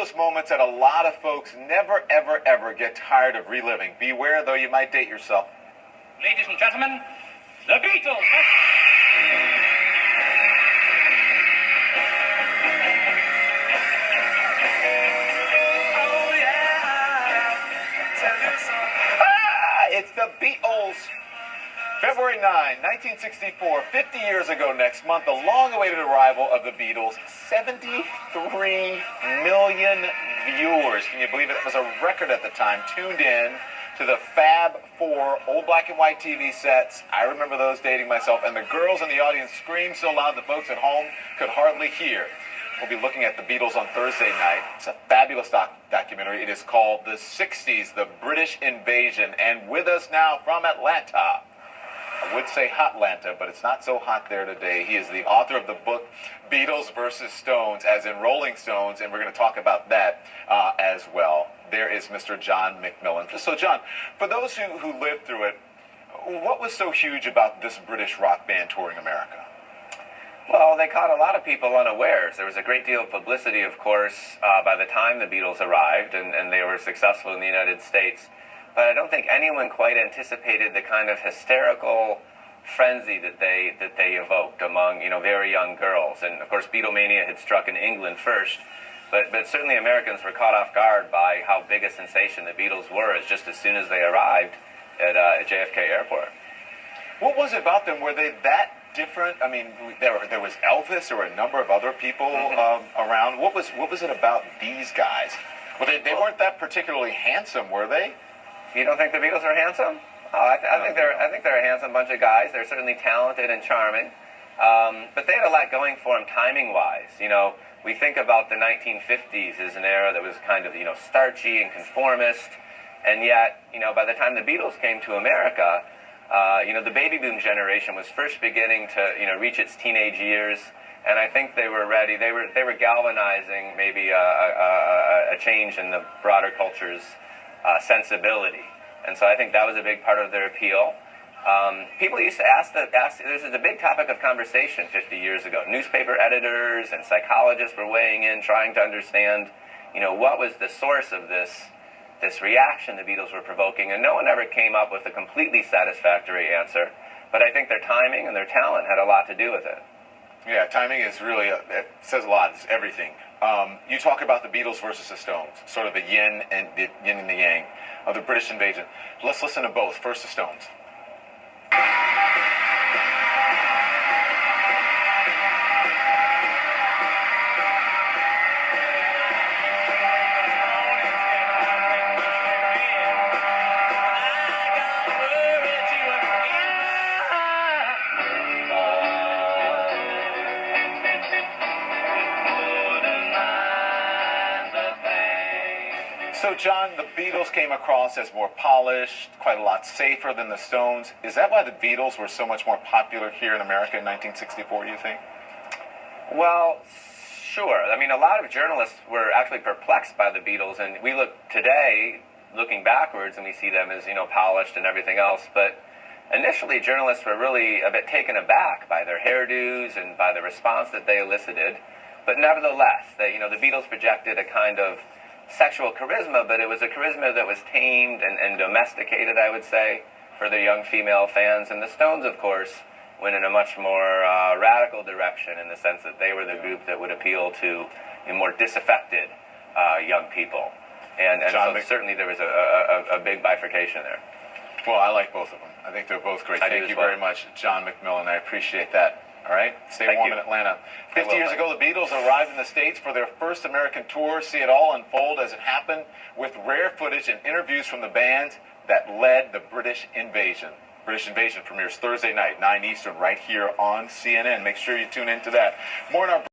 those moments that a lot of folks never, ever, ever get tired of reliving. Beware, though, you might date yourself. Ladies and gentlemen, the Beatles. It's the Beatles. February 9, 1964, 50 years ago next month, the long-awaited arrival of the Beatles. 73 million viewers. Can you believe it? It was a record at the time, tuned in to the Fab Four old black and white TV sets. I remember those, dating myself, and the girls in the audience screamed so loud the folks at home could hardly hear. We'll be looking at the Beatles on Thursday night. It's a fabulous documentary. It is called The 60s, The British Invasion. And with us now from Atlanta, I would say Hotlanta, but it's not so hot there today. He is the author of the book Beatles versus Stones, as in Rolling Stones, and we're going to talk about that as well. There is Mr. John McMillan. So, John, for those who lived through it, what was so huge about this British rock band touring America? Well, they caught a lot of people unawares. There was a great deal of publicity, of course, by the time the Beatles arrived, and they were successful in the United States. But I don't think anyone quite anticipated the kind of hysterical frenzy that they evoked among, very young girls. And of course, Beatlemania had struck in England first, but certainly Americans were caught off guard by how big a sensation the Beatles were as soon as they arrived at JFK Airport. What was it about them? Were they that different? I mean, there was Elvis, there were a number of other people around. What was it about these guys? Well, they weren't that particularly handsome, were they? You don't think the Beatles are handsome? Oh, I think they're a handsome bunch of guys. They're certainly talented and charming, but they had a lot going for them timing-wise. We think about the 1950s as an era that was kind of starchy and conformist, and yet by the time the Beatles came to America, the baby boom generation was first beginning to reach its teenage years, and I think they were ready. They were galvanizing maybe a change in the broader culture's sensibility, and so I think that was a big part of their appeal. People used to ask. This is a big topic of conversation 50 years ago. Newspaper editors and psychologists were weighing in, trying to understand, what was the source of this reaction the Beatles were provoking, and no one ever came up with a completely satisfactory answer. But I think their timing and their talent had a lot to do with it. Yeah, timing is really, it says a lot. It's everything. You talk about the Beatles versus the Stones, sort of the yin and the yang of the British invasion. Let's listen to both. First, the Stones. So, John, the Beatles came across as more polished, quite a lot safer than the Stones. Is that why the Beatles were so much more popular here in America in 1964, you think? Well, sure. I mean, a lot of journalists were actually perplexed by the Beatles, and we look today, looking backwards, and we see them as, polished and everything else. But initially, journalists were really a bit taken aback by their hairdos and by the response that they elicited. But nevertheless, the Beatles projected a kind of sexual charisma, but it was a charisma that was tamed and domesticated, I would say, for their young female fans. And the Stones, of course, went in a much more radical direction in the sense that they were the group that would appeal to more disaffected young people. And so certainly there was a big bifurcation there. Well, I like both of them. I think they're both great. Thank you very much, John McMillan. I appreciate that. All right? Stay warm in Atlanta. 50 years ago, the Beatles arrived in the States for their first American tour. See it all unfold as it happened with rare footage and interviews from the band that led the British invasion. British Invasion premieres Thursday night, 9 Eastern, right here on CNN. Make sure you tune into that. More in our